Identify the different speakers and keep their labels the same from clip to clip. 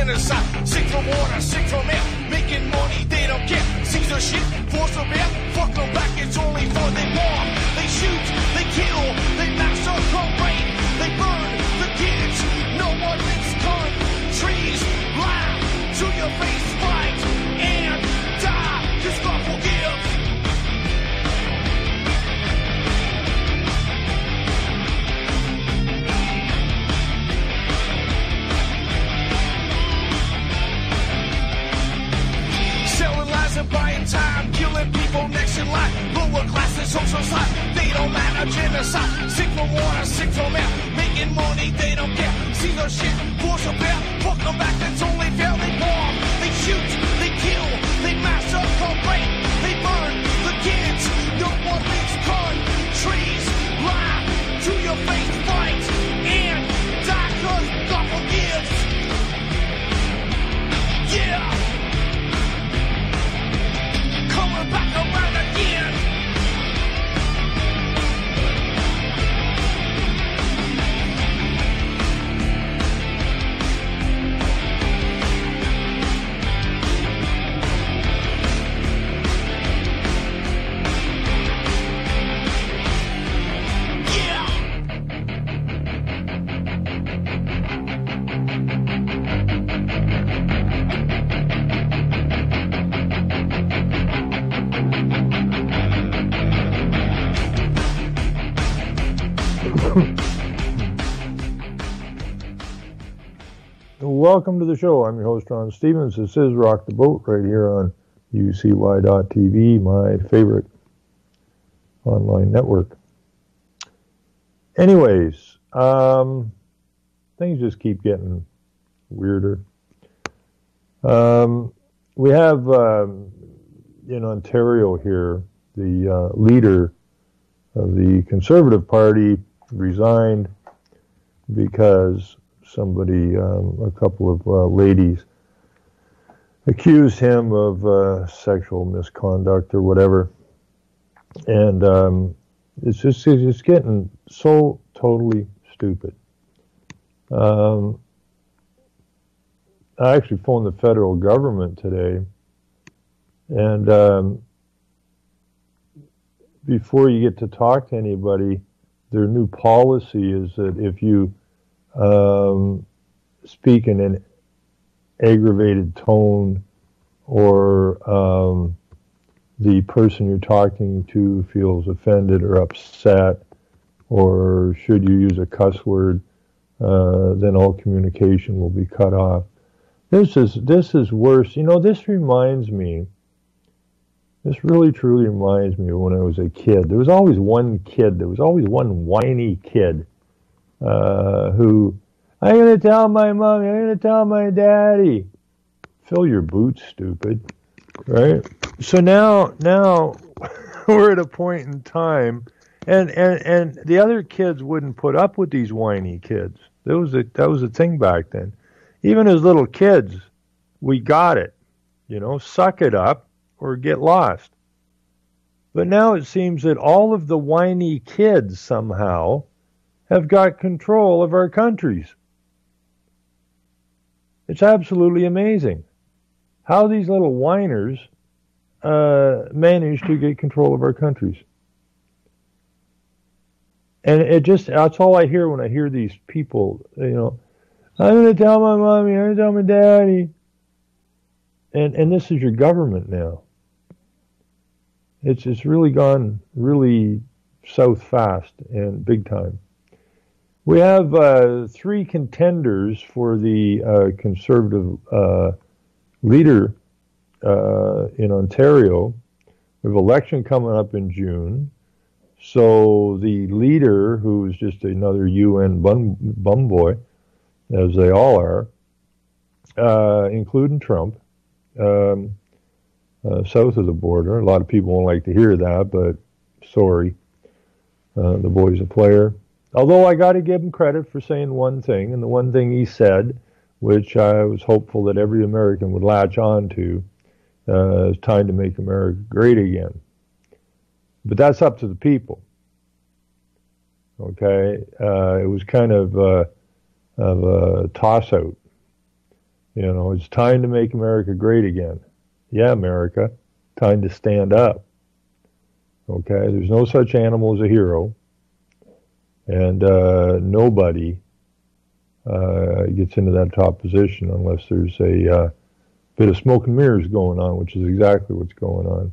Speaker 1: genocide. Sick from water, sick from air. Making money, they don't care. Caesar shit, force of air. Fuck them back, it's only for they bomb. They shoot, they kill, they massacre, rape. They burn the kids. No one makes countries lie to your face, fight and die. Cause God forgive. Selling lies and buying time, killing people next in line. Lower classes, social side, they don't matter, genocide. Sick from water, sick from air. Making money, they don't care. See the shit, force of bear. Fuck them back, that's only fair. They bomb, they shoot, they kill, they massacre, rape. They burn the kids. No one makes countries lie to your face, fight and die. Cause God forgives. Yeah. Coming back around again.
Speaker 2: Welcome to the show. I'm your host, Ron Stevens. This is Rock the Boat right here on UCY.tv, my favorite online network. Anyways, things just keep getting weirder. We have in Ontario here, the leader of the Conservative Party resigned because somebody, a couple of ladies, accused him of sexual misconduct or whatever. And it's getting so totally stupid. I actually phoned the federal government today, and before you get to talk to anybody, their new policy is that if you speak in an aggravated tone, or the person you're talking to feels offended or upset, or should you use a cuss word, then all communication will be cut off. This is worse. This reminds me. This really truly reminds me of when I was a kid. There was always one kid. There was always one whiny kid who, I'm going to tell my mommy, I'm going to tell my daddy. Fill your boots, stupid. Right? So now we're at a point in time, and the other kids wouldn't put up with these whiny kids. That was a thing back then. Even as little kids, we got it. Suck it up or get lost. But now it seems that all of the whiny kids somehow have got control of our countries. It's absolutely amazing how these little whiners manage to get control of our countries. And that's all I hear when I hear these people, I'm going to tell my mommy, I'm going to tell my daddy. And this is your government now. It's really gone really south fast and big time. We have three contenders for the Conservative leader in Ontario. We have an election coming up in June. So the leader, who is just another UN bum boy, as they all are, including Trump, south of the border. A lot of people won't like to hear that, but sorry, the boy's a player. Although I got to give him credit for saying one thing, and the one thing he said, which I was hopeful that every American would latch on to, is time to make America great again. But that's up to the people. Okay? It was kind of a toss-out. You know, it's time to make America great again. Yeah, America, time to stand up. Okay, there's no such animal as a hero, and nobody gets into that top position unless there's a bit of smoke and mirrors going on, which is exactly what's going on.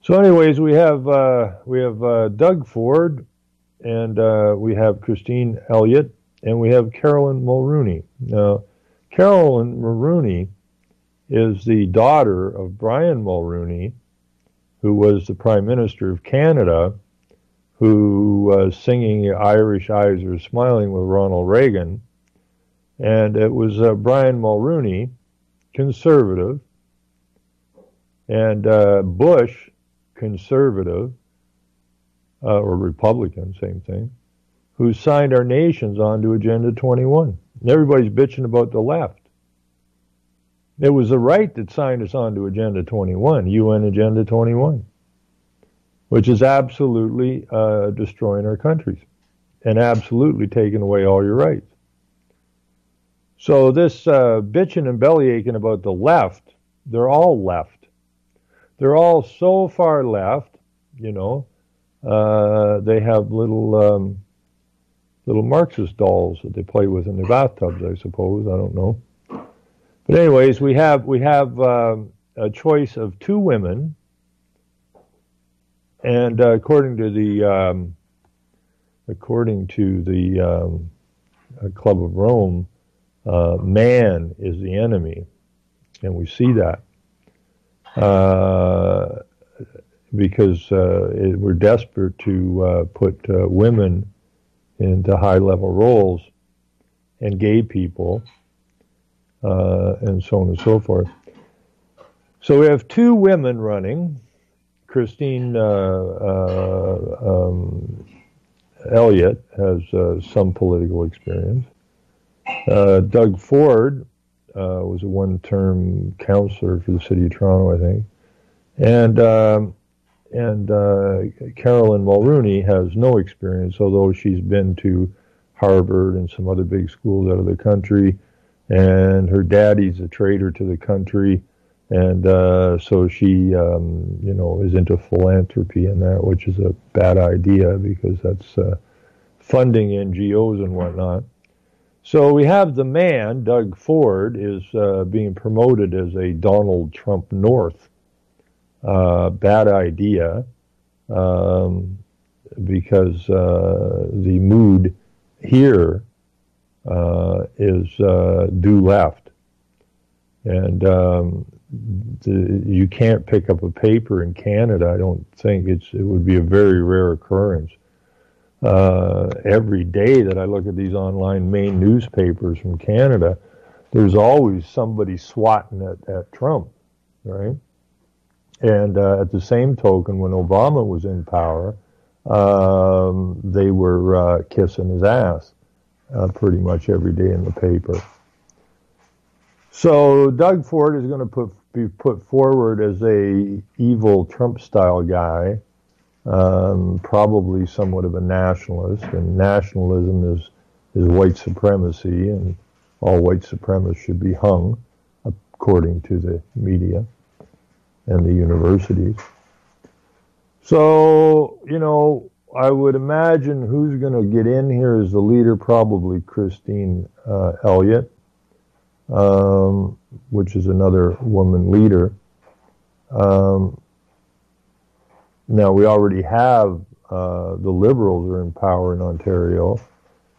Speaker 2: So, anyways, we have Doug Ford, and we have Christine Elliott, and we have Carolyn Mulroney. Now, Carolyn Mulroney is the daughter of Brian Mulroney, who was the Prime Minister of Canada, who was singing Irish Eyes Are Smiling with Ronald Reagan. And it was Brian Mulroney, conservative, and Bush, conservative, or Republican, same thing, who signed our nations onto Agenda 21. And everybody's bitching about the left. It was the right that signed us onto Agenda 21, UN Agenda 21, which is absolutely destroying our countries and absolutely taking away all your rights. So this bitching and bellyaching about the left, they're all left. They're all so far left, you know. They have little Marxist dolls that they play with in their bathtubs, I suppose. I don't know. But anyways, we have a choice of two women, and according to the Club of Rome, man is the enemy, and we see that because we're desperate to put women into high-level roles and gay people. And so on and so forth. So we have two women running. Christine Elliott has some political experience. Doug Ford was a one-term councillor for the city of Toronto, I think. And Carolyn Mulroney has no experience, although she's been to Harvard and some other big schools out of the country. And her daddy's a traitor to the country, and so she, is into philanthropy and that, which is a bad idea because that's funding NGOs and whatnot. So we have the man, Doug Ford, is being promoted as a Donald Trump North. Bad idea, because the mood here is due left, and you can't pick up a paper in Canada. I don't think it would be a very rare occurrence. Every day that I look at these online main newspapers from Canada, there's always somebody swatting at Trump, right? And at the same token, when Obama was in power, they were kissing his ass. Pretty much every day in the paper. So Doug Ford is going to be put forward as a evil Trump-style guy, probably somewhat of a nationalist, and nationalism is white supremacy, and all white supremacists should be hung, according to the media and the universities. So, I would imagine who's going to get in here as the leader, probably Christine Elliott, which is another woman leader. Now, we already have the Liberals are in power in Ontario,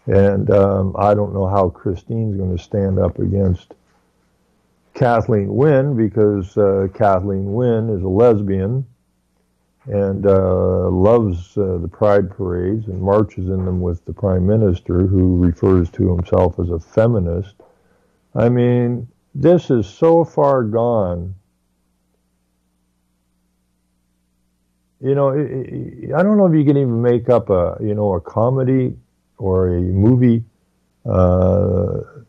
Speaker 2: and I don't know how Christine's going to stand up against Kathleen Wynne, because Kathleen Wynne is a lesbian and loves the pride parades and marches in them with the Prime Minister, who refers to himself as a feminist. I mean, this is so far gone. I don't know if you can even make up a comedy or a movie. That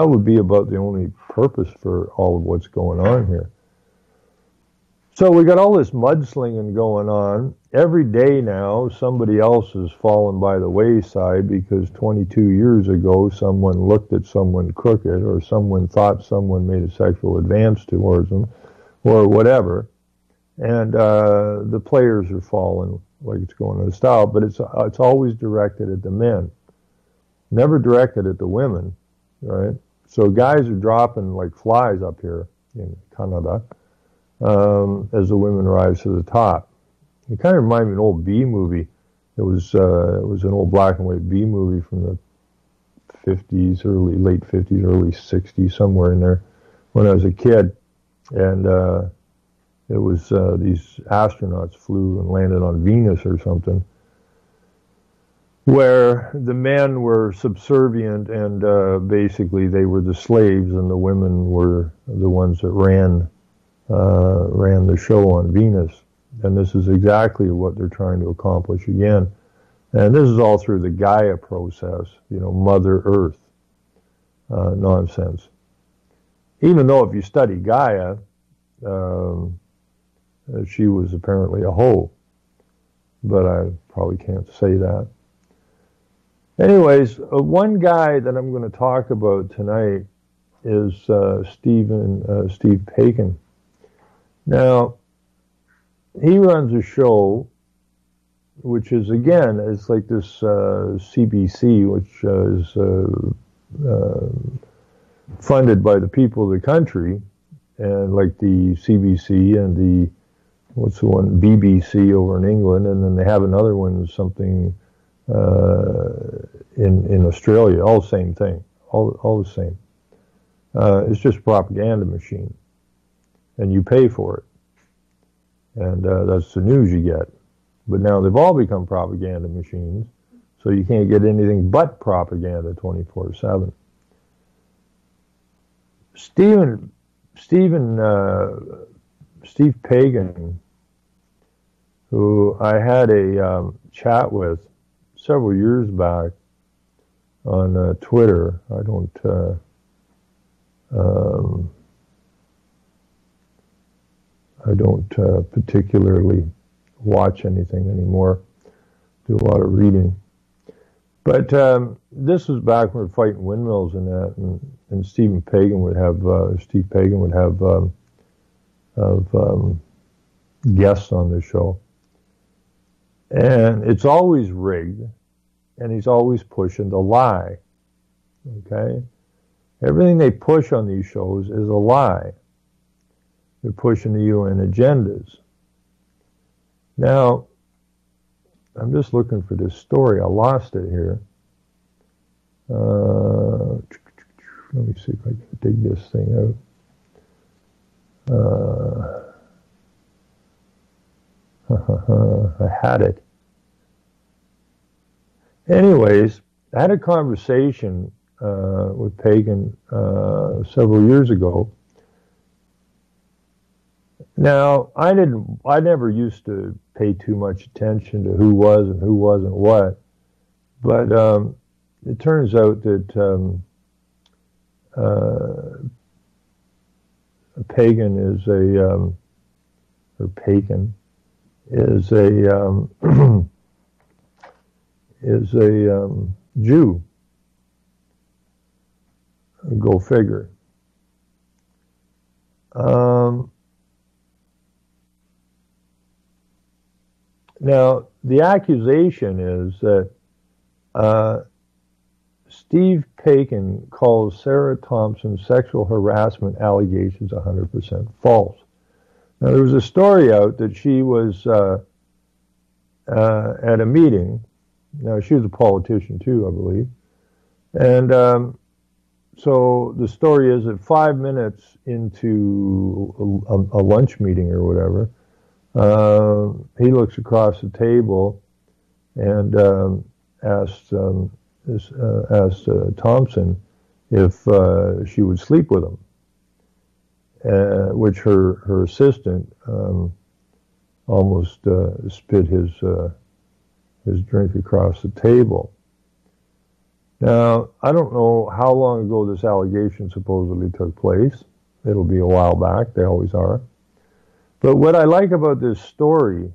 Speaker 2: would be about the only purpose for all of what's going on here. So we got all this mudslinging going on, every day now, somebody else has fallen by the wayside because 22 years ago, someone looked at someone crooked, or someone thought someone made a sexual advance towards them, or whatever. And the players are falling like it's going out of style, but it's always directed at the men, never directed at the women, right? So guys are dropping like flies up here in Canada as the women rise to the top. It kind of reminded me of an old B movie. It was an old black and white B movie from the 50s, late 50s, early 60s, somewhere in there, when I was a kid, and it was these astronauts flew and landed on Venus or something, where the men were subservient and basically they were the slaves, and the women were the ones that ran the show on Venus. And this is exactly what they're trying to accomplish again. And this is all through the Gaia process, Mother Earth nonsense. Even though if you study Gaia, she was apparently a hoe. But I probably can't say that. Anyways, one guy that I'm going to talk about tonight is Steve Paikin. Now, he runs a show, which is, again, it's like this CBC, which is funded by the people of the country, and like the CBC and the, what's the one, BBC over in England, and then they have another one, something in Australia, all the same thing, all the same. It's just a propaganda machine, and you pay for it. And that's the news you get. But now they've all become propaganda machines, so you can't get anything but propaganda 24/7. Steve Paikin, who I had a chat with several years back on Twitter. I don't particularly watch anything anymore. Do a lot of reading. But this was back when we were fighting windmills and that, and Steve Paikin would have guests on the show. And it's always rigged, and he's always pushing the lie. Okay? Everything they push on these shows is a lie. They're pushing the UN agendas. Now, I'm just looking for this story. I lost it here. Let me see if I can dig this thing out. I had it. Anyways, I had a conversation with Paikin several years ago. Now, I never used to pay too much attention to who was and who wasn't what, but it turns out that Paikin is a Jew. Go figure. Now, the accusation is that Steve Paikin calls Sarah Thompson's sexual harassment allegations 100% false. Now, there was a story out that she was at a meeting. Now, she was a politician too, I believe. And so the story is that 5 minutes into a lunch meeting or whatever, he looks across the table and asked Thompson if she would sleep with him, which her assistant almost spit his drink across the table. Now, I don't know how long ago this allegation supposedly took place. It'll be a while back. They always are. But what I like about this story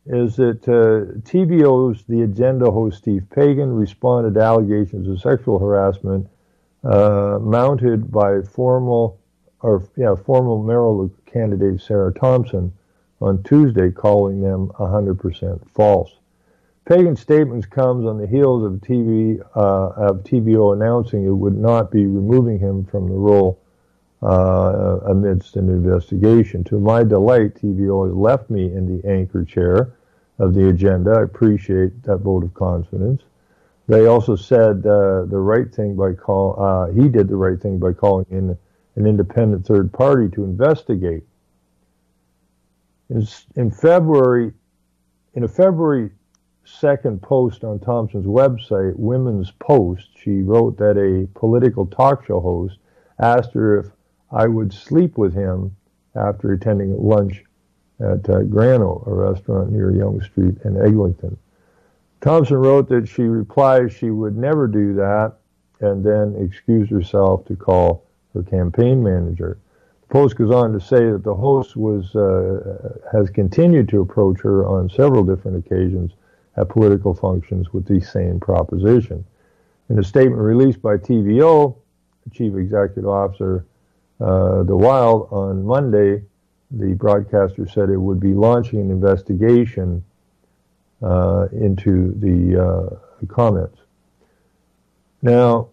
Speaker 2: is that TVO's The Agenda host Steve Pagan responded to allegations of sexual harassment mounted by former mayoral candidate Sarah Thompson on Tuesday, calling them 100% false. Pagan's statements comes on the heels of TVO announcing it would not be removing him from the role amidst an investigation. To my delight, TVO has left me in the anchor chair of The Agenda. I appreciate that vote of confidence. They also said he did the right thing by calling in an independent third party to investigate. In a February 2nd post on Thompson's website, Women's Post, she wrote that a political talk show host asked her if I would sleep with him after attending lunch at Grano, a restaurant near Yonge Street in Eglinton. Thompson wrote that she replied she would never do that and then excused herself to call her campaign manager. The Post goes on to say that the host has continued to approach her on several different occasions at political functions with the same proposition. In a statement released by TVO, the Chief Executive Officer, The Wild, on Monday, the broadcaster said it would be launching an investigation into the comments. Now,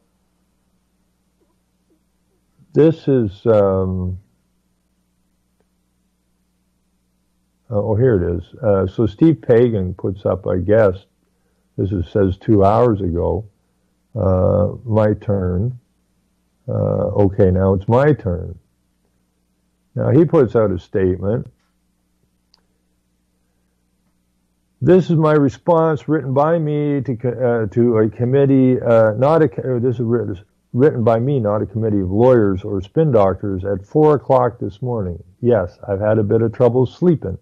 Speaker 2: this is, here it is. So Steve Pagan puts up, I guess, says 2 hours ago, my turn. Okay, now it's my turn. Now he puts out a statement. This is my response, written by me to a committee, written by me, not a committee of lawyers or spin doctors, at 4 o'clock this morning. Yes, I've had a bit of trouble sleeping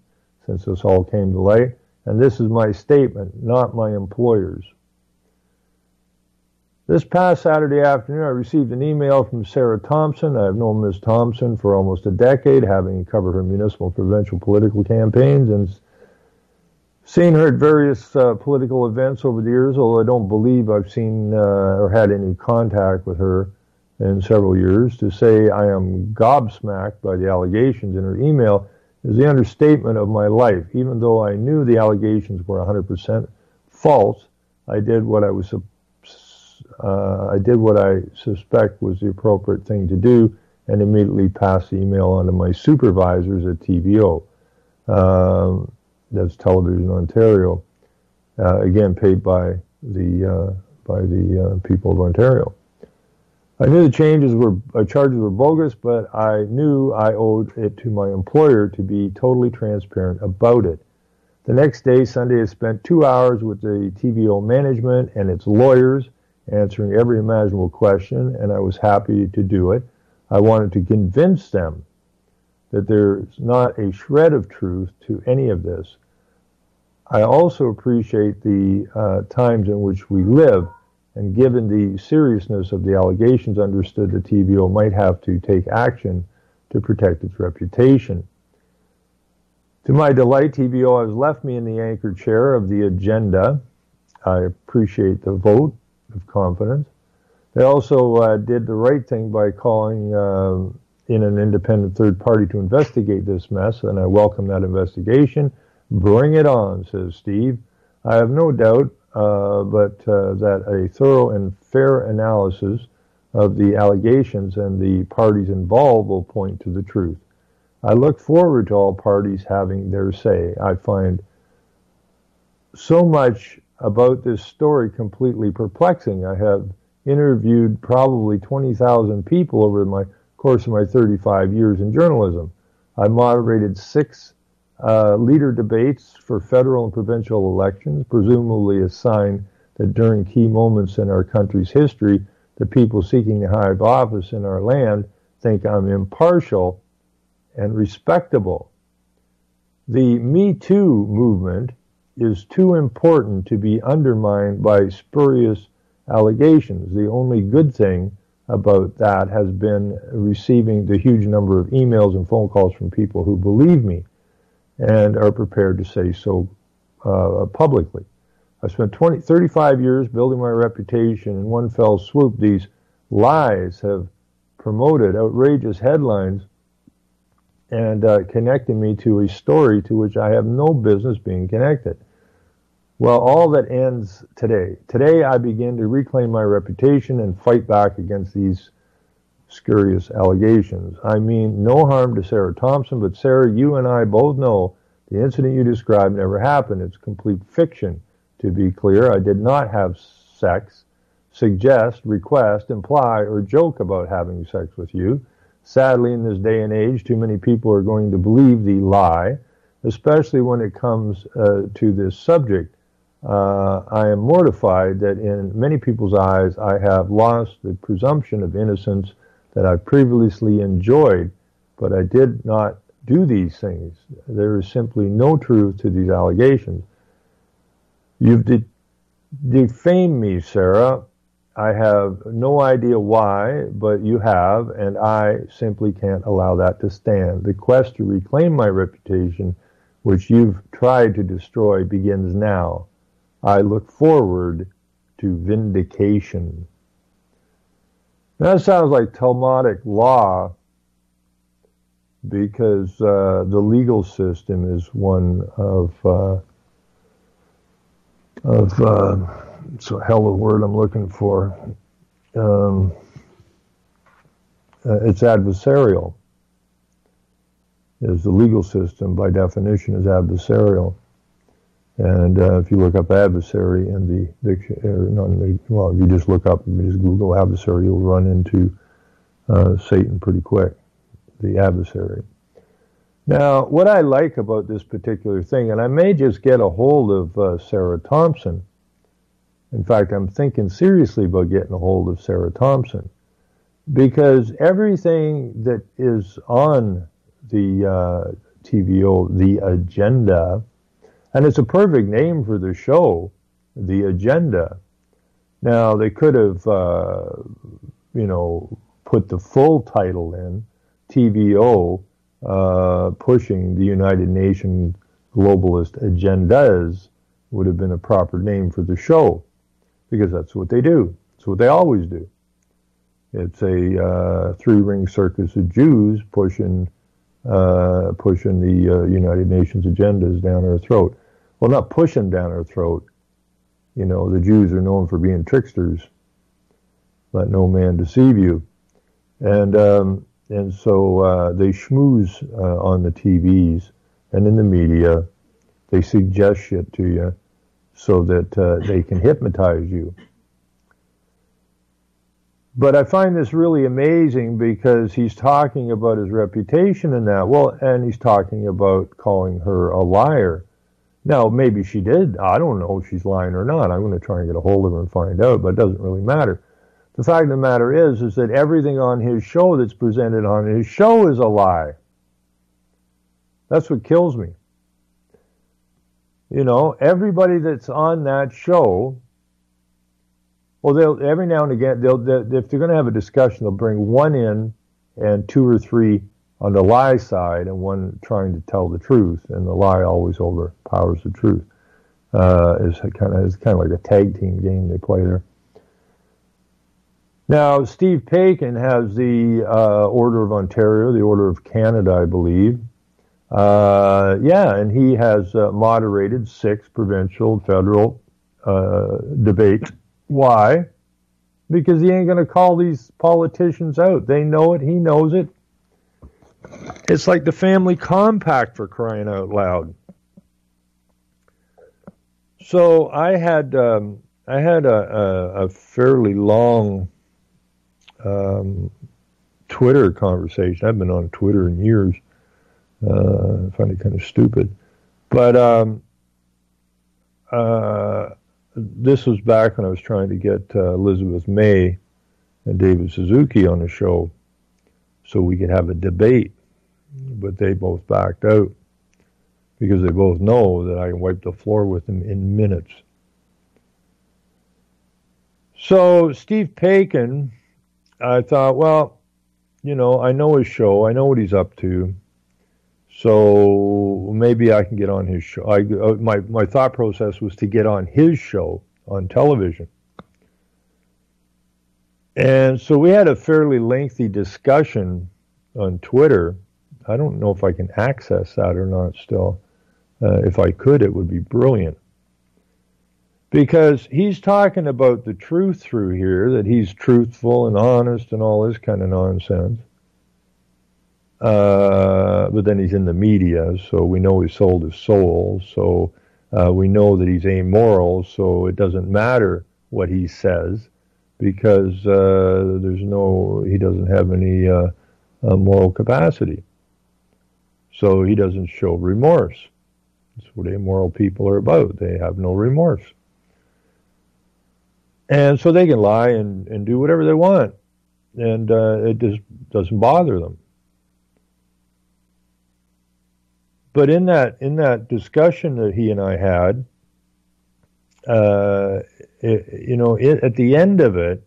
Speaker 2: since this all came to light, and this is my statement, not my employer's. This past Saturday afternoon, I received an email from Sarah Thompson. I have known Ms. Thompson for almost a decade, having covered her municipal provincial political campaigns and seen her at various political events over the years, although I don't believe I've seen or had any contact with her in several years. To say I am gobsmacked by the allegations in her email is the understatement of my life. Even though I knew the allegations were 100% false, I did what I suspect was the appropriate thing to do, and immediately passed the email on to my supervisors at TVO. That's Television Ontario, again paid by the people of Ontario. I knew the charges were bogus, but I knew I owed it to my employer to be totally transparent about it. The next day, Sunday, I spent 2 hours with the TVO management and its lawyers, answering every imaginable question, and I was happy to do it. I wanted to convince them that there's not a shred of truth to any of this. I also appreciate the times in which we live, and given the seriousness of the allegations, understood the TVO might have to take action to protect its reputation. To my delight, TVO has left me in the anchor chair of The Agenda. I appreciate the vote of confidence. They also did the right thing by calling in an independent third party to investigate this mess, and I welcome that investigation. Bring it on, says Steve. I have no doubt that a thorough and fair analysis of the allegations and the parties involved will point to the truth. I look forward to all parties having their say. I find so much about this story completely perplexing. I have interviewed probably 20,000 people over the course of my 35 years in journalism. I moderated 6 leader debates for federal and provincial elections, presumably a sign that during key moments in our country's history, the people seeking the highest office in our land think I'm impartial and respectable. The Me Too movement is too important to be undermined by spurious allegations. The only good thing about that has been receiving the huge number of emails and phone calls from people who believe me and are prepared to say so publicly. I spent 35 years building my reputation. In one fell swoop, these lies have promoted outrageous headlines and connecting me to a story to which I have no business being connected. Well, all that ends today. Today I begin to reclaim my reputation and fight back against these spurious allegations. I mean no harm to Sarah Thompson, but Sarah, you and I both know the incident you described never happened. It's complete fiction. To be clear, I did not have sex, suggest, request, imply, or joke about having sex with you. Sadly, in this day and age, too many people are going to believe the lie, especially when it comes to this subject. I am mortified that in many people's eyes, I have lost the presumption of innocence that I previously enjoyed, but I did not do these things. There is simply no truth to these allegations. You've defamed me, Sarah. I have no idea why, but you have, and I simply can't allow that to stand. The quest to reclaim my reputation, which you've tried to destroy, begins now. I look forward to vindication. Now, that sounds like Talmudic law because the legal system is one of it's a hell of a word I'm looking for. It's adversarial. Is the legal system, by definition, is adversarial. And if you look up adversary in the dictionary, well, if you just look up, you just Google adversary, you'll run into Satan pretty quick, the adversary. Now, what I like about this particular thing, and I may just get a hold of Sarah Thompson. In fact, I'm thinking seriously about getting a hold of Sarah Thompson, because everything that is on the TVO, the agenda, and it's a perfect name for the show, the agenda. Now, they could have, put the full title in, TVO, pushing the United Nations globalist agendas would have been a proper name for the show, because that's what they do. It's what they always do. It's a three-ring circus of Jews pushing the United Nations agendas down our throat. Well, not pushing down our throat. You know, the Jews are known for being tricksters. Let no man deceive you. And so they schmooze on the TVs and in the media. They suggest shit to you so that they can hypnotize you. But I find this really amazing because he's talking about his reputation and that. Well, and he's talking about calling her a liar. Now, maybe she did. I don't know if she's lying or not. I'm going to try and get a hold of her and find out, but it doesn't really matter. The fact of the matter is that everything on his show that's presented on his show is a lie. That's what kills me. You know, everybody that's on that show, well, they'll every now and again, if they're going to have a discussion, they'll bring one in and two or three on the lie side and one trying to tell the truth, and the lie always overpowers the truth. It's kind of like a tag team game they play there. Now, Steve Paikin has the Order of Ontario, the Order of Canada, I believe. And he has moderated 6 provincial, federal debates. Why? Because he ain't going to call these politicians out. They know it. He knows it. It's like the family compact, for crying out loud. So I had a fairly long Twitter conversation. I've been on Twitter in years. I find it kind of stupid. But this was back when I was trying to get Elizabeth May and David Suzuki on the show so we could have a debate. But they both backed out because they both know that I can wipe the floor with them in minutes. So Steve Paikin, I thought, well, you know, I know his show. I know what he's up to. So maybe I can get on his show. My thought process was to get on his show on television. And so we had a fairly lengthy discussion on Twitter. I don't know if I can access that or not still. If I could, it would be brilliant. Because he's talking about the truth through here, that he's truthful and honest and all this kind of nonsense. But then he's in the media, so we know he sold his soul. So we know that he's amoral, so it doesn't matter what he says, because he doesn't have any moral capacity. So he doesn't show remorse. That's what immoral people are about. They have no remorse. And so they can lie and do whatever they want. And it just doesn't bother them. But in that discussion that he and I had, at the end of it,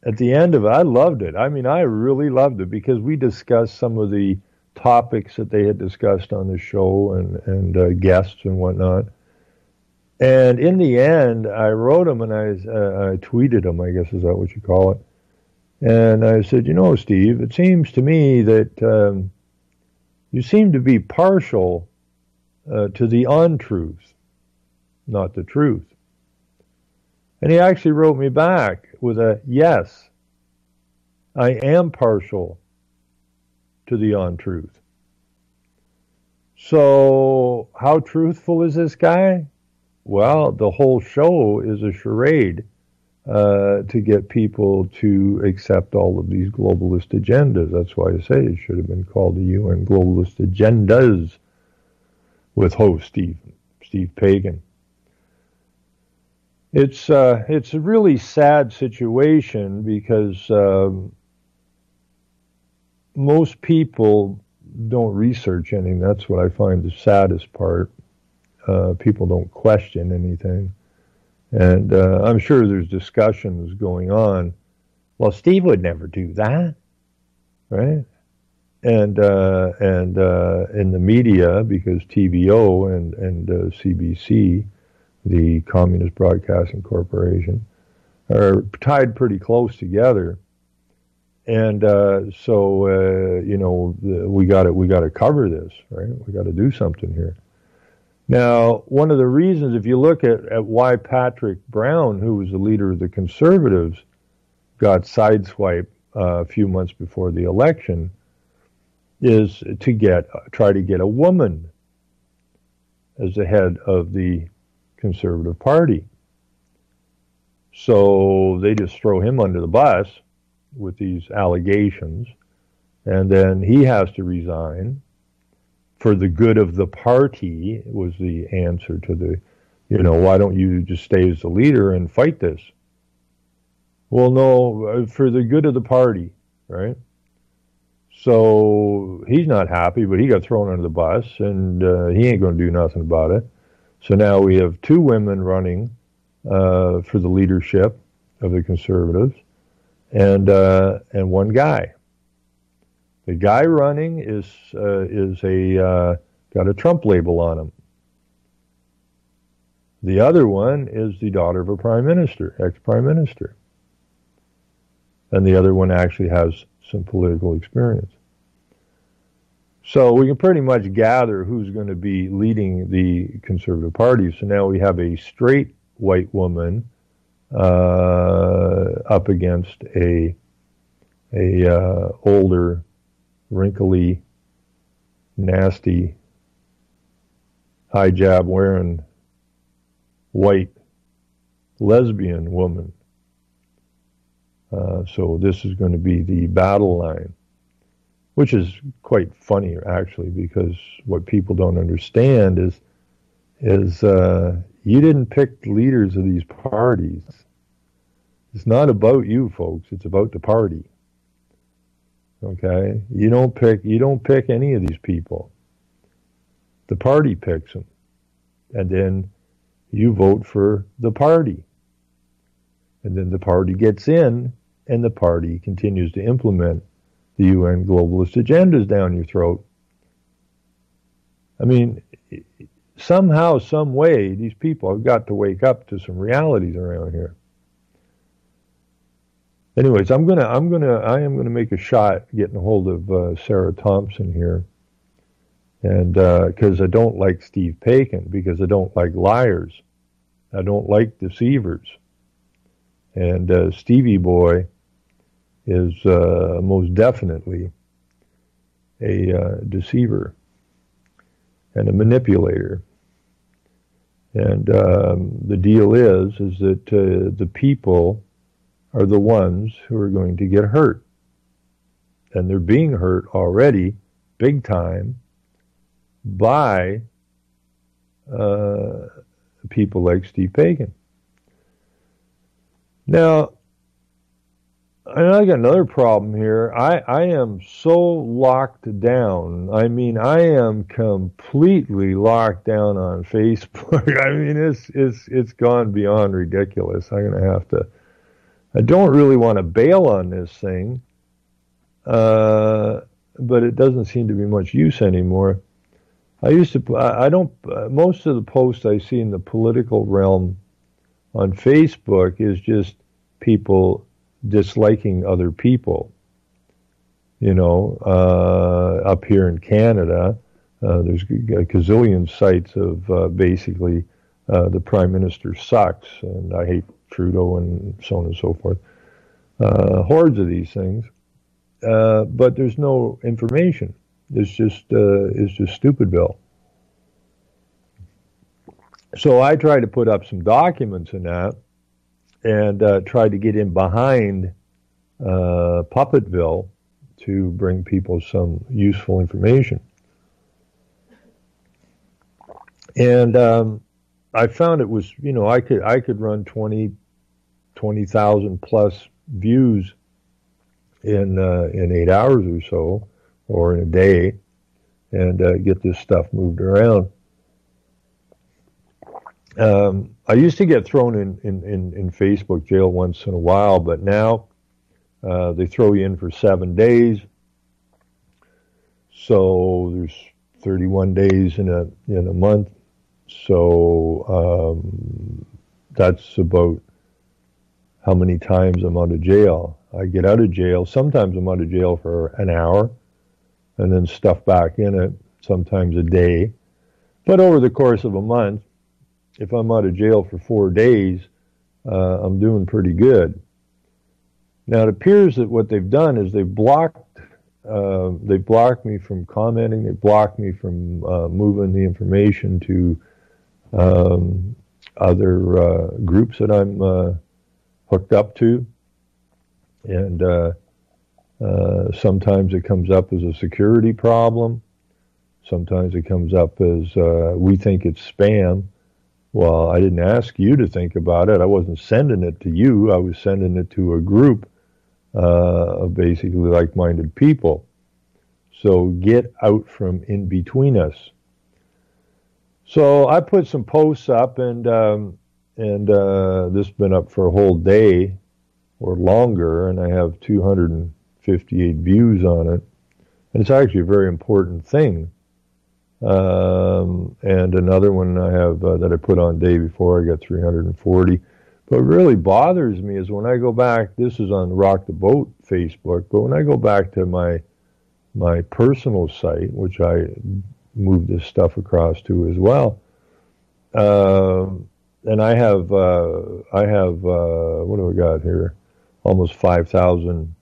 Speaker 2: I loved it. I mean, I really loved it, because we discussed some of the topics that they had discussed on the show and guests and whatnot. And in the end, I wrote him and I tweeted him, I guess is that what you call it. And I said, Steve, it seems to me that you seem to be partial to the untruth, not the truth. And he actually wrote me back with a yes, I am partial to the untruth. So how truthful is this guy? Well, the whole show is a charade to get people to accept all of these globalist agendas. That's why I say it should have been called the UN Globalist Agendas with host Steve Pagan. It's a really sad situation, because most people don't research anything. That's what I find the saddest part. People don't question anything. And I'm sure there's discussions going on. Well, Steve would never do that, right? And in the media, because TVO and CBC, the Communist Broadcasting Corporation, are tied pretty close together. And we got to cover this, right? We got to do something here. Now, one of the reasons, if you look at why Patrick Brown, who was the leader of the Conservatives, got sideswiped a few months before the election, is to try to get a woman as the head of the Conservative Party. So they just throw him under the bus with these allegations, and then he has to resign. For the good of the party was the answer to the, why don't you just stay as the leader and fight this? Well, no, for the good of the party, right? So he's not happy, but he got thrown under the bus, and he ain't going to do nothing about it. So now we have two women running for the leadership of the Conservatives, and one guy. The guy running is got a Trump label on him. The other one is the daughter of a prime minister, ex-prime minister. And the other one actually has some political experience. So we can pretty much gather who's going to be leading the Conservative Party. So now we have a straight white woman up against a older, wrinkly, nasty, hijab wearing white lesbian woman. So this is going to be the battle line, which is quite funny actually, because what people don't understand is you didn't pick the leaders of these parties. It's not about you folks, it's about the party. Okay? You don't pick any of these people. The party picks them. And then you vote for the party. And then the party gets in, and the party continues to implement the UN globalist agendas down your throat. I mean, somehow, some way, these people have got to wake up to some realities around here. Anyways, I am gonna make a shot getting a hold of Sarah Thompson here, and because I don't like Steve Paikin, because I don't like liars, I don't like deceivers, and Stevie Boy is most definitely a deceiver and a manipulator. And the deal is that the people are the ones who are going to get hurt. And they're being hurt already, big time, by people like Steve Paikin. Now, I got another problem here. I am so locked down. I mean, I am completely locked down on Facebook. I mean, it's gone beyond ridiculous. I'm gonna have to. I don't really want to bail on this thing, but it doesn't seem to be much use anymore. I don't. Most of the posts I see in the political realm on Facebook is just people disliking other people. You know, up here in Canada, there's a gazillion sites of basically the Prime Minister sucks, and I hate Trudeau, and so on and so forth. Hordes of these things, but there's no information. It's just Stupidville. So I tried to put up some documents in that, and tried to get in behind Puppetville to bring people some useful information. And I found it was, you know, I could run 20,000 plus views in 8 hours or so, or in a day, and get this stuff moved around. I used to get thrown in Facebook jail once in a while, but now they throw you in for 7 days. So there's 31 days in a month. So that's about how many times I'm out of jail. I get out of jail. Sometimes I'm out of jail for an hour and then stuff back in it, sometimes a day. But over the course of a month, if I'm out of jail for 4 days, I'm doing pretty good. Now, it appears that what they've done is they've blocked me from commenting. They blocked me from moving the information to other groups that I'm hooked up to. And sometimes it comes up as a security problem. Sometimes it comes up as we think it's spam. Well, I didn't ask you to think about it. I wasn't sending it to you. I was sending it to a group of basically like-minded people. So get out from in between us. So I put some posts up, and this has been up for a whole day or longer, and I have 258 views on it. And it's actually a very important thing. And another one I have that I put on day before, I got 340. But what really bothers me is when I go back, this is on Rock the Boat Facebook, but when I go back to my personal site, which I moved this stuff across to as well, and I have what do we got here? Almost 5,000,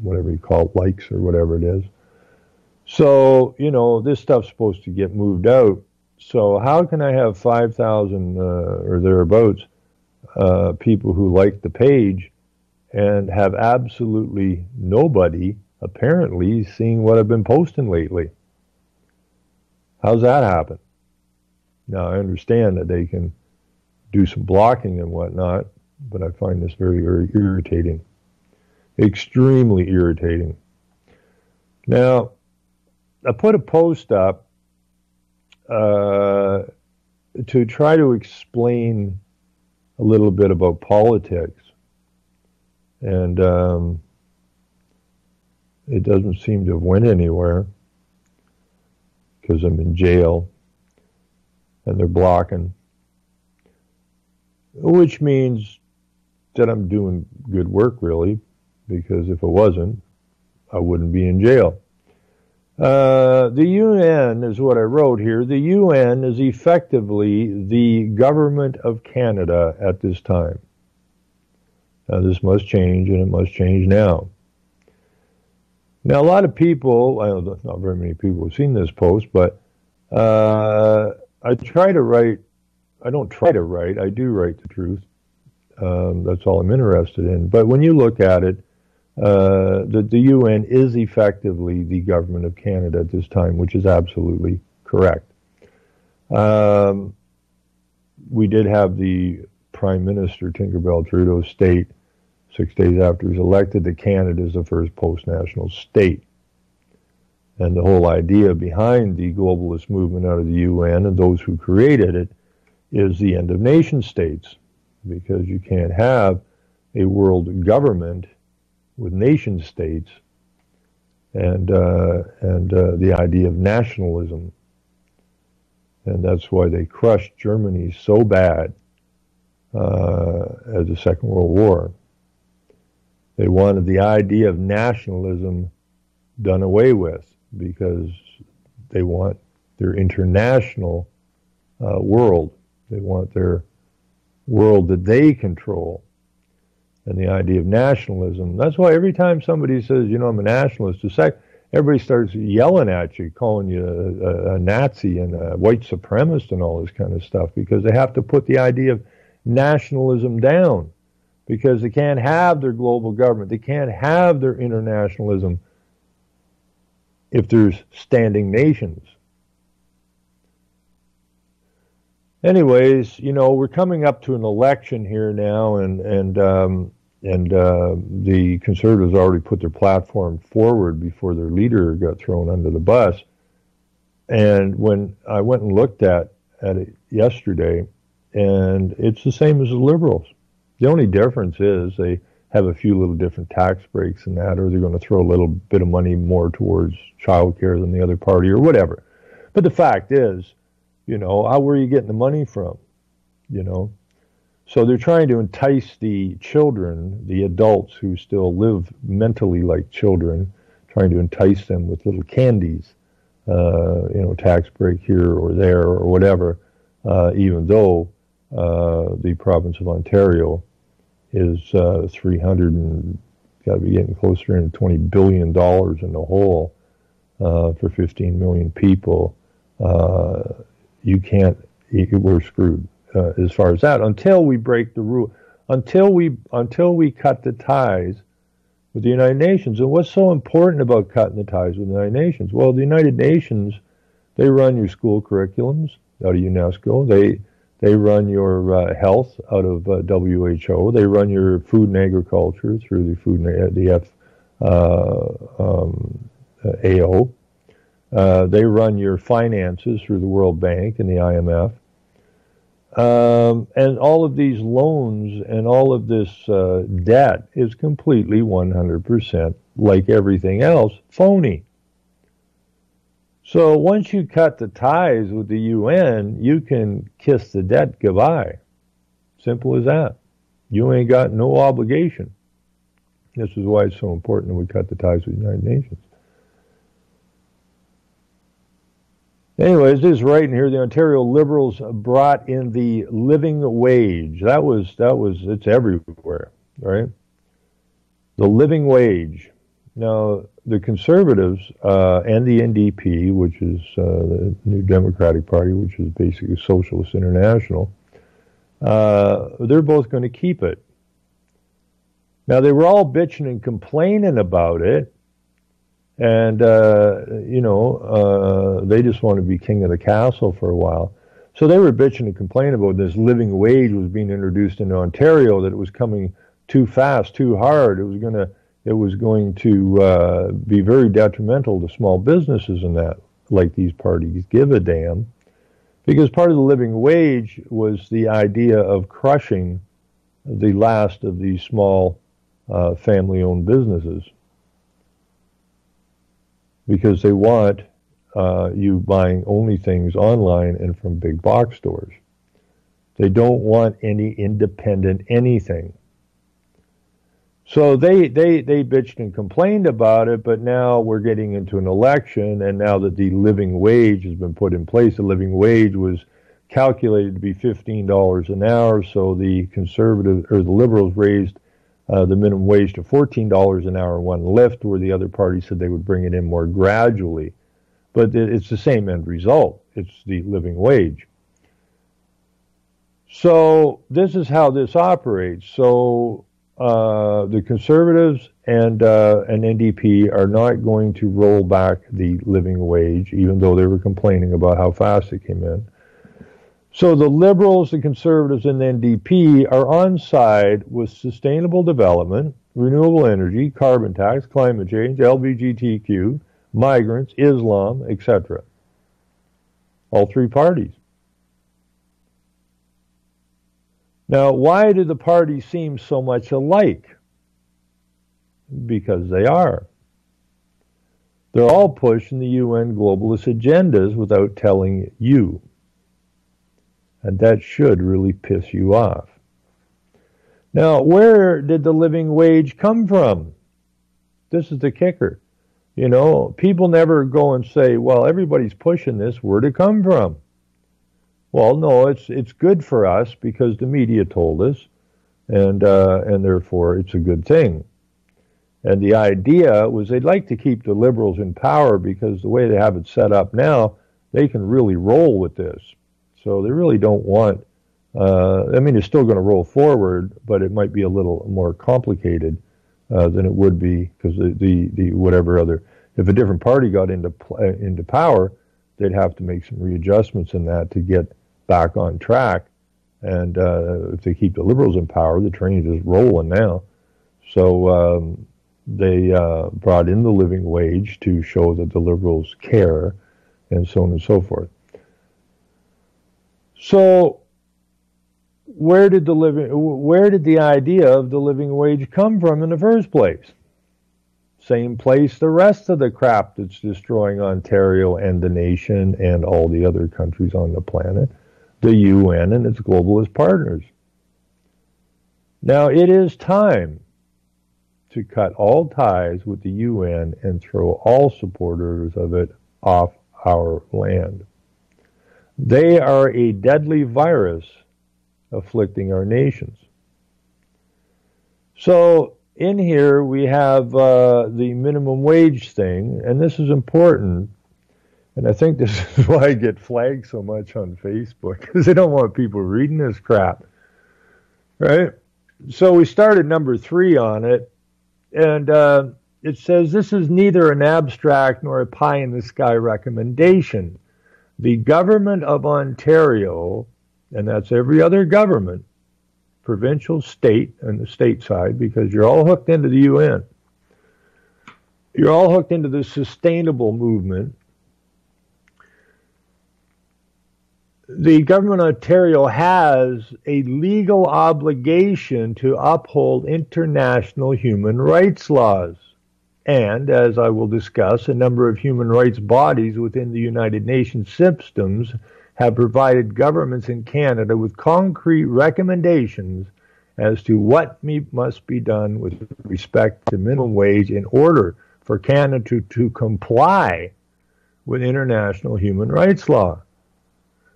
Speaker 2: whatever you call it, likes or whatever it is. So, you know, this stuff's supposed to get moved out. So how can I have 5,000 or thereabouts people who like the page and have absolutely nobody apparently seeing what I've been posting lately? How's that happen? Now, I understand that they can do some blocking and whatnot, but I find this very, very irritating. Extremely irritating. Now, I put a post up to try to explain a little bit about politics, and it doesn't seem to have went anywhere, because I'm in jail and they're blocking, which means that I'm doing good work, really, because if it wasn't, I wouldn't be in jail. The UN is what I wrote here. The UN is effectively the government of Canada at this time. Now, this must change, and it must change now. Now, a lot of people, I know not very many people have seen this post, but I try to write, I don't try to write, I do write the truth. That's all I'm interested in. But when you look at it, the UN is effectively the government of Canada at this time, which is absolutely correct. We did have the Prime Minister, Tinkerbell Trudeau, state 6 days after he was elected that Canada is the first post-national state. And the whole idea behind the globalist movement out of the UN and those who created it is the end of nation states, because you can't have a world government with nation states and the idea of nationalism. And that's why they crushed Germany so bad at the Second World War. They wanted the idea of nationalism done away with because they want their international world. They want their world that they control. And the idea of nationalism, that's why every time somebody says, you know, I'm a nationalist, everybody starts yelling at you, calling you a Nazi and a white supremacist and all this kind of stuff, because they have to put the idea of nationalism down, because they can't have their global government. They can't have their internationalism if there's standing nations. Anyways, you know, we're coming up to an election here now, and the Conservatives already put their platform forward before their leader got thrown under the bus. And when I went and looked at it yesterday, and it's the same as the Liberals. The only difference is they have a few little different tax breaks and that, or they're going to throw a little bit of money more towards childcare than the other party or whatever. But the fact is, you know, where are you getting the money from? You know? So they're trying to entice the children, the adults who still live mentally like children, trying to entice them with little candies, you know, tax break here or there or whatever, even though the province of Ontario is 300 and got to be getting closer to $20 billion in the hole for 15 million people. You can't, we're screwed as far as that until we break the rule, until we cut the ties with the United Nations. And what's so important about cutting the ties with the United Nations? Well, the United Nations, they run your school curriculums out of UNESCO. They run your health out of WHO. They run your food and agriculture through the FAO. They run your finances through the World Bank and the IMF. And all of these loans and all of this debt is completely 100%, like everything else, phony. So once you cut the ties with the UN, you can kiss the debt goodbye. Simple as that. You ain't got no obligation. This is why it's so important that we cut the ties with the United Nations. Anyways, this is right in here. The Ontario Liberals brought in the living wage. It's everywhere, right? The living wage. Now, the Conservatives and the NDP, which is the New Democratic Party, which is basically Socialist International, they're both going to keep it. Now, they were all bitching and complaining about it, and, they just want to be king of the castle for a while. So they were bitching and complaining about this living wage was being introduced into Ontario, that it was coming too fast, too hard. It was going to be very detrimental to small businesses and that, like these parties give a damn. Because part of the living wage was the idea of crushing the last of these small family-owned businesses. Because they want you buying only things online and from big box stores. They don't want any independent anything. So they bitched and complained about it, but now we're getting into an election, and now that the living wage has been put in place, the living wage was calculated to be $15 an hour, so the conservatives or the liberals raised the minimum wage to $14 an hour in one lift, where the other party said they would bring it in more gradually. But it's the same end result. It's the living wage. So this is how this operates. So the conservatives and NDP are not going to roll back the living wage, even though they were complaining about how fast it came in. So the liberals, the conservatives, and the NDP are on side with sustainable development, renewable energy, carbon tax, climate change, LGBTQ, migrants, Islam, etc. All three parties. Now, why do the parties seem so much alike? Because they are. They're all pushing the UN globalist agendas without telling you. And that should really piss you off. Now, where did the living wage come from? This is the kicker. You know, people never go and say, well, everybody's pushing this. Where'd it come from? Well, no, it's good for us because the media told us, and therefore it's a good thing. And the idea was they'd like to keep the liberals in power because the way they have it set up now, they can really roll with this. So they really don't want, I mean, it's still going to roll forward, but it might be a little more complicated than it would be because the whatever other, if a different party got into power, they'd have to make some readjustments in that to get back on track. And if they keep the liberals in power, the train is rolling now. So they brought in the living wage to show that the liberals care, and so on and so forth. So where did the idea of the living wage come from in the first place? Same place the rest of the crap that's destroying Ontario and the nation and all the other countries on the planet, the UN and its globalist partners. Now it is time to cut all ties with the UN and throw all supporters of it off our land. They are a deadly virus afflicting our nations. So in here we have the minimum wage thing, and this is important, and I think this is why I get flagged so much on Facebook, because they don't want people reading this crap, right? So we started number 3 on it, and it says this is neither an abstract nor a pie-in-the-sky recommendation. The government of Ontario, and that's every other government, provincial, state, and the state side, because you're all hooked into the UN. You're all hooked into the sustainable movement. The government of Ontario has a legal obligation to uphold international human rights laws. And, as I will discuss, a number of human rights bodies within the United Nations systems have provided governments in Canada with concrete recommendations as to what must be done with respect to minimum wage in order for Canada to comply with international human rights law.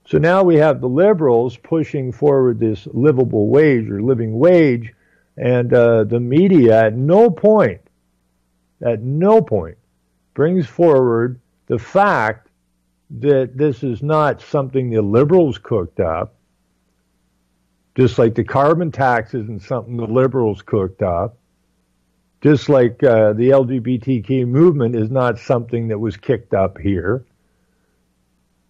Speaker 2: So now we have the Liberals pushing forward this livable wage or living wage, and the media at no point brings forward the fact that this is not something the Liberals cooked up, just like the carbon tax isn't something the Liberals cooked up, just like the LGBTQ movement is not something that was kicked up here,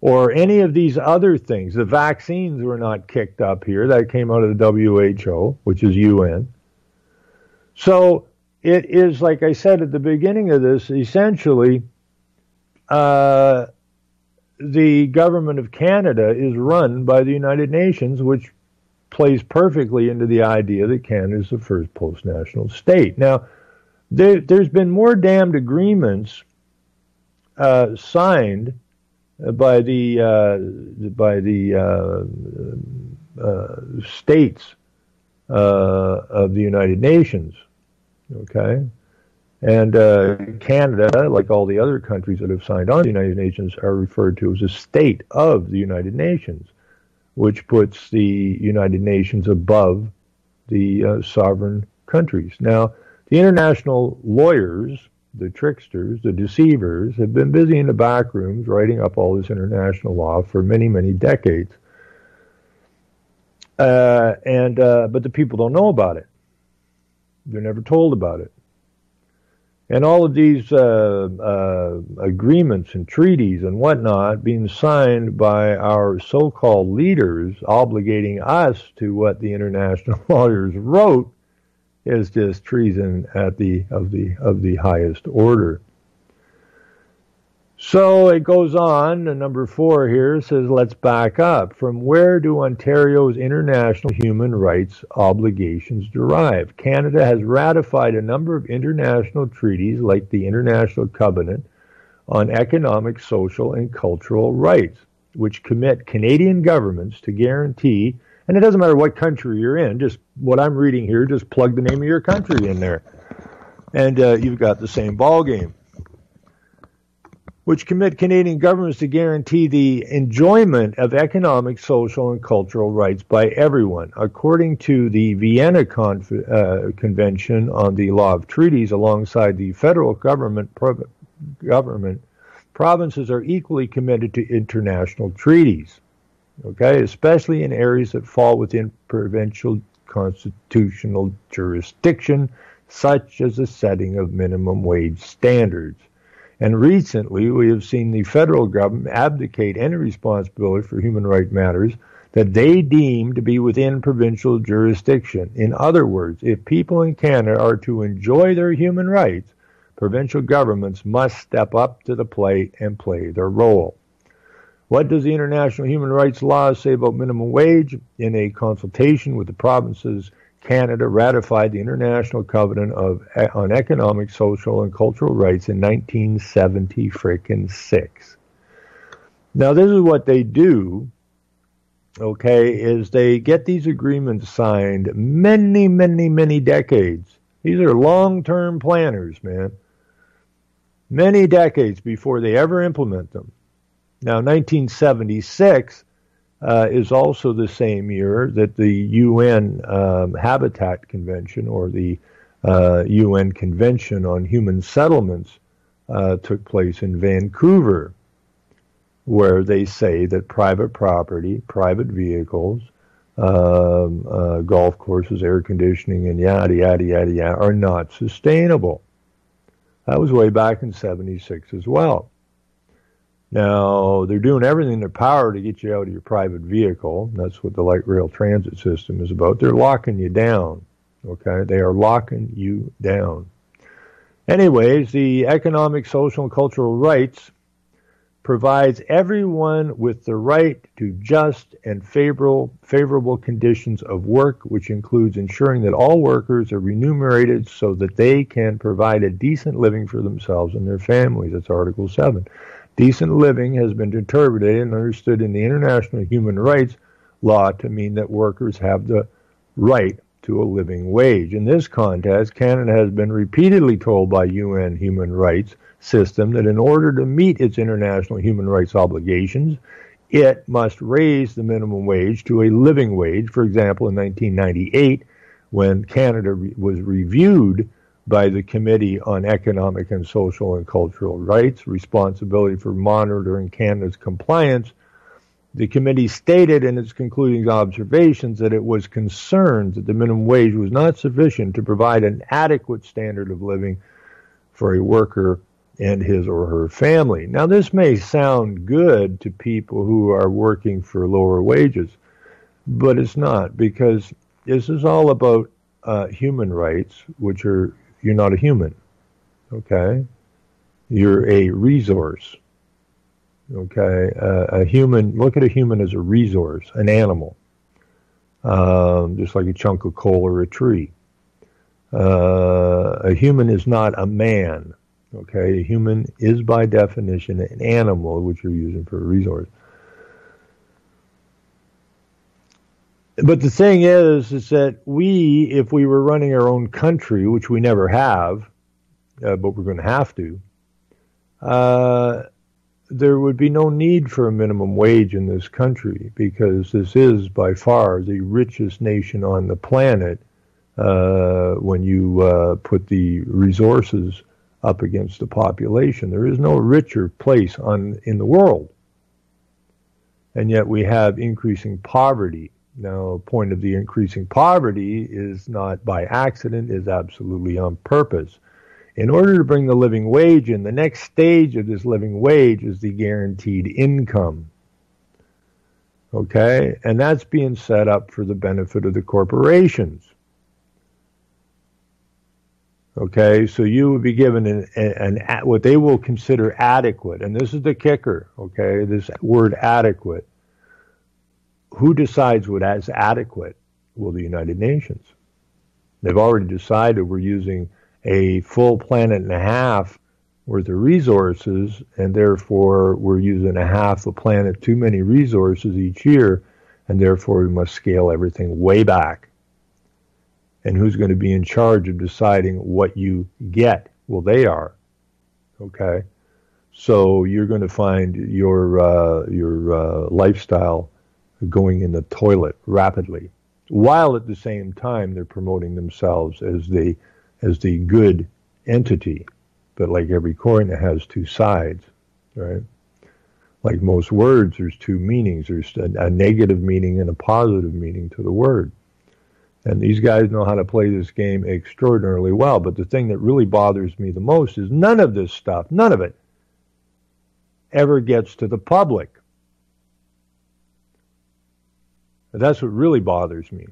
Speaker 2: or any of these other things. The vaccines were not kicked up here. That came out of the WHO, which is UN. So it is, like I said at the beginning of this, essentially the government of Canada is run by the United Nations, which plays perfectly into the idea that Canada is the first post-national state. Now, there's been more damned agreements signed by the states of the United Nations. Okay, and Canada, like all the other countries that have signed on to the United Nations, are referred to as a state of the United Nations, which puts the United Nations above the sovereign countries. Now, the international lawyers, the tricksters, the deceivers, have been busy in the back rooms writing up all this international law for many, many decades. But the people don't know about it. They're never told about it. And all of these agreements and treaties and whatnot being signed by our so-called leaders, obligating us to what the international lawyers wrote, is just treason of the highest order. So it goes on, number 4 here says, let's back up. From where do Ontario's international human rights obligations derive? Canada has ratified a number of international treaties like the International Covenant on Economic, Social, and Cultural Rights, which commit Canadian governments to guarantee, and it doesn't matter what country you're in, just what I'm reading here, just plug the name of your country in there, and you've got the same ball game. Which commit Canadian governments to guarantee the enjoyment of economic, social, and cultural rights by everyone. According to the Vienna Convention on the Law of Treaties, alongside the federal government, provinces are equally committed to international treaties, okay, especially in areas that fall within provincial constitutional jurisdiction, such as the setting of minimum wage standards. And recently, we have seen the federal government abdicate any responsibility for human rights matters that they deem to be within provincial jurisdiction. In other words, if people in Canada are to enjoy their human rights, provincial governments must step up to the plate and play their role. What does the international human rights law say about minimum wage? In a consultation with the provinces, Canada ratified the International Covenant on Economic, Social, and Cultural Rights in 1976. Now, this is what they do, okay, is they get these agreements signed many, many, many decades. These are long-term planners, man. Many decades before they ever implement them. Now, 1976 is also the same year that the UN Habitat Convention, or the UN Convention on Human Settlements, took place in Vancouver, where they say that private property, private vehicles, golf courses, air conditioning, and yada, yada, yada, yada, are not sustainable. That was way back in 76 as well. Now, they're doing everything in their power to get you out of your private vehicle. That's what the light rail transit system is about. They're locking you down, okay? They are locking you down. Anyways, the economic, social, and cultural rights provides everyone with the right to just and favorable conditions of work, which includes ensuring that all workers are remunerated so that they can provide a decent living for themselves and their families. That's Article 7. Decent living has been interpreted and understood in the international human rights law to mean that workers have the right to a living wage. In this context, Canada has been repeatedly told by UN human rights system that in order to meet its international human rights obligations, it must raise the minimum wage to a living wage. For example, in 1998, when Canada was reviewed by the Committee on Economic and Social and Cultural Rights, responsibility for monitoring Canada's compliance, the committee stated in its concluding observations that it was concerned that the minimum wage was not sufficient to provide an adequate standard of living for a worker and his or her family. Now, this may sound good to people who are working for lower wages, but it's not, because this is all about human rights, which are, you're not a human, okay? You're a resource, okay? A human, look at a human as a resource, an animal, just like a chunk of coal or a tree. A human is not a man. Okay, a human is by definition an animal, which you're using for a resource. But the thing is that we, if we were running our own country, which we never have, but we're going to have to, there would be no need for a minimum wage in this country, because this is by far the richest nation on the planet when you put the resources up against the population. There is no richer place in the world. And yet we have increasing poverty. Now, the point of the increasing poverty is not by accident, is absolutely on purpose. In order to bring the living wage in, the next stage of this living wage is the guaranteed income. Okay? And that's being set up for the benefit of the corporations. Okay? So you would be given what they will consider adequate. And this is the kicker, okay? This word adequate. Who decides what is adequate? Well, the United Nations. They've already decided we're using a full planet and a half worth of resources, and therefore we're using a half a planet too many resources each year, and therefore we must scale everything way back. And who's going to be in charge of deciding what you get? Well, they are. Okay? So you're going to find your lifestyle going in the toilet rapidly, while at the same time they're promoting themselves as the good entity. But like every coin, it has two sides, right? Like most words, there's two meanings. There's a negative meaning and a positive meaning to the word. And these guys know how to play this game extraordinarily well. But the thing that really bothers me the most is none of this stuff, none of it, ever gets to the public. That's what really bothers me.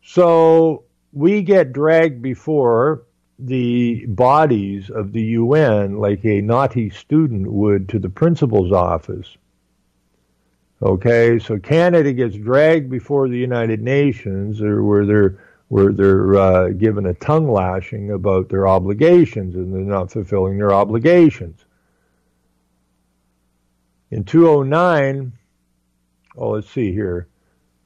Speaker 2: So we get dragged before the bodies of the UN like a naughty student would to the principal's office. Okay, so Canada gets dragged before the United Nations, where they're given a tongue lashing about their obligations, and they're not fulfilling their obligations. In 2009, let's see here.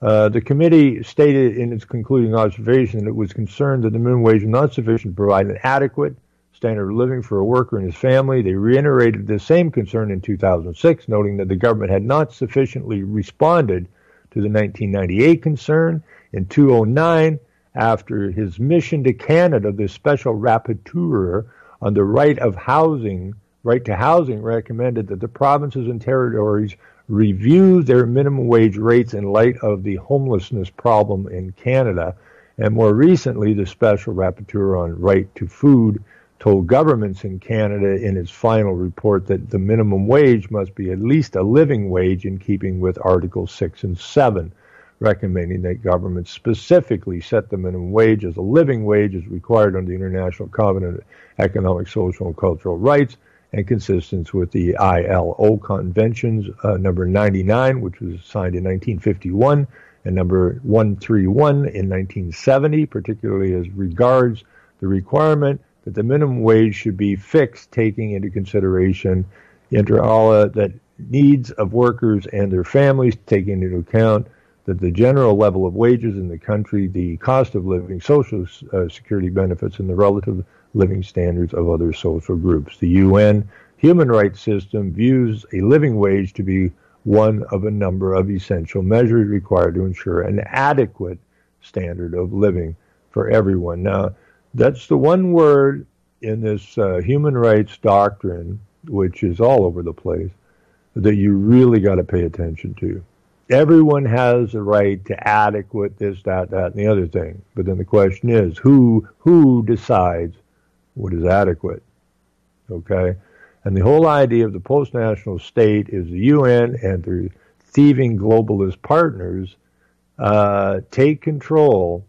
Speaker 2: The committee stated in its concluding observation that it was concerned that the minimum wage was not sufficient to provide an adequate standard of living for a worker and his family. They reiterated the same concern in 2006, noting that the government had not sufficiently responded to the 1998 concern. In 2009, after his mission to Canada, the special rapporteur on the right to housing recommended that the provinces and territories review their minimum wage rates in light of the homelessness problem in Canada. And more recently, the Special Rapporteur on Right to Food told governments in Canada in its final report that the minimum wage must be at least a living wage in keeping with Articles 6 and 7, recommending that governments specifically set the minimum wage as a living wage as required under the International Covenant of Economic, Social, and Cultural Rights, and consistent with the ILO Conventions, number 99, which was signed in 1951, and number 131 in 1970, particularly as regards the requirement that the minimum wage should be fixed, taking into consideration that needs of workers and their families, taking into account that the general level of wages in the country, the cost of living, social security benefits, and the relative living standards of other social groups. The UN human rights system views a living wage to be one of a number of essential measures required to ensure an adequate standard of living for everyone. Now, that's the one word in this human rights doctrine, which is all over the place, that you really got to pay attention to. Everyone has a right to adequate this, that, and the other thing. But then the question is, who decides what is adequate? Okay? And the whole idea of the post-national state is the UN and their thieving globalist partners take control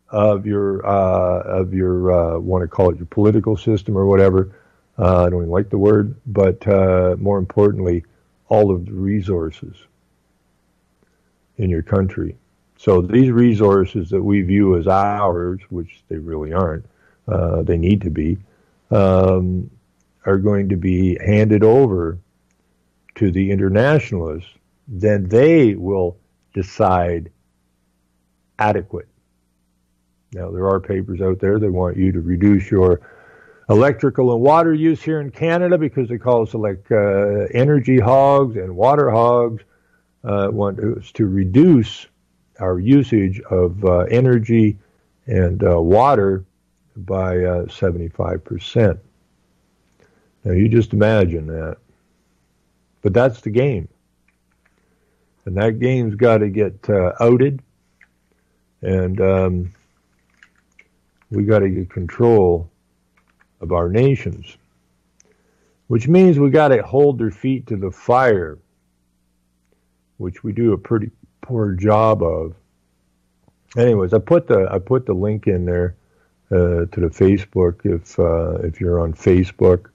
Speaker 2: of your want to call it your political system or whatever. I don't even like the word, but more importantly, all of the resources in your country. So these resources that we view as ours, which they really aren't, they need to be, are going to be handed over to the internationalists. Then they will decide adequate. Now, there are papers out there that want you to reduce your electrical and water use here in Canada because they call us energy hogs and water hogs. Want us to reduce our usage of energy and water by 75%. Now, you just imagine that. But that's the game. And that game's got to get outed. And we got to get control of our nations. Which means we got to hold their feet to the fire, which we do a pretty poor job of. Anyways, I put the link in there to the Facebook. If you're on Facebook,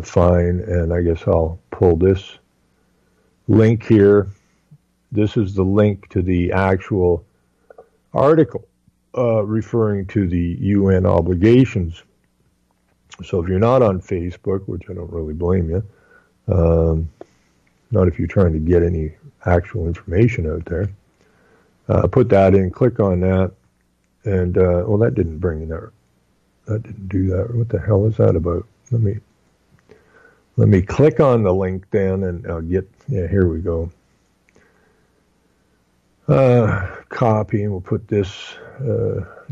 Speaker 2: fine. And I guess I'll pull this link here. This is the link to the actual article referring to the UN obligations. So if you're not on Facebook, which I don't really blame you, not if you're trying to get any actual information out there, put that in, click on that, and well, that didn't bring that. That didn't do that. What the hell is that about? Let me click on the link then, and I'll get. Yeah, here we go. Copy, and we'll put this.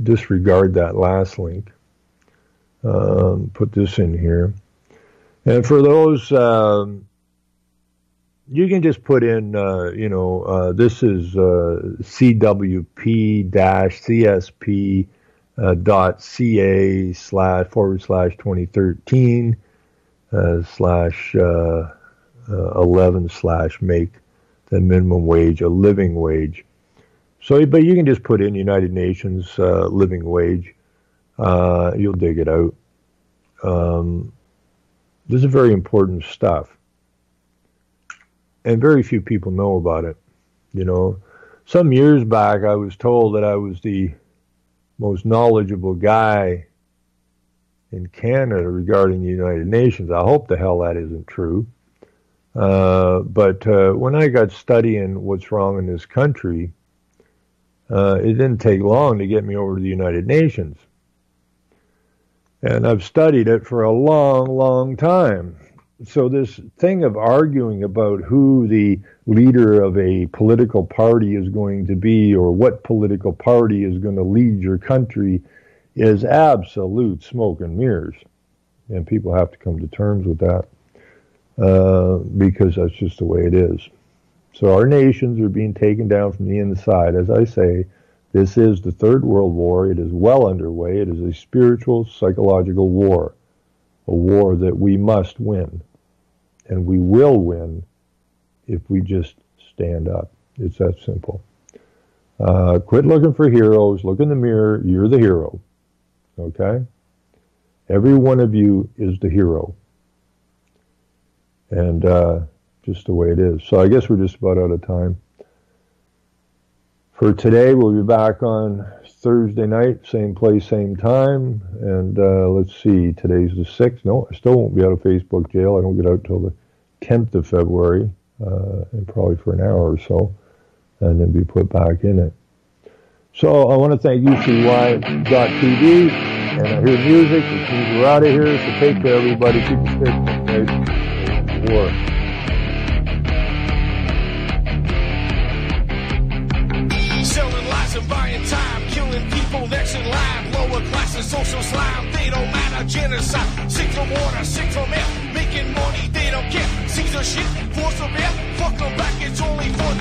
Speaker 2: Disregard that last link. Put this in here, and for those. You can just put in, this is cwp-csp.ca//2013 /11/make the minimum wage a living wage. So, but you can just put in United Nations living wage. You'll dig it out. This is very important stuff. And very few people know about it. Some years back I was told that I was the most knowledgeable guy in Canada regarding the United Nations. I hope the hell that isn't true. But when I got studying what's wrong in this country, it didn't take long to get me over to the United Nations. And I've studied it for a long, long time. So this thing of arguing about who the leader of a political party is going to be or what political party is going to lead your country is absolute smoke and mirrors. And people have to come to terms with that because that's just the way it is. So our nations are being taken down from the inside. As I say, this is the Third World War. It is well underway. It is a spiritual, psychological war. A war that we must win. And we will win if we just stand up. It's that simple. Quit looking for heroes. Look in the mirror. You're the hero. Okay? Every one of you is the hero. And just the way it is. So I guess we're just about out of time. For today, we'll be back on Thursday night, same place, same time. And let's see, today's the 6th. No, I still won't be out of Facebook jail. I don't get out till the 10th of February, and probably for an hour or so, and then be put back in it. So I want to thank UCY.tv, and I hear music, which means we're out of here. So take care, everybody. Keep the sticks in war.
Speaker 1: Selling lies and buying time, killing people next in line. Lower classes, social slime, they don't matter. Genocide, sick from water, sick from air. Making money, they don't care. Caesar shit, force of air. Fuck them back, it's only for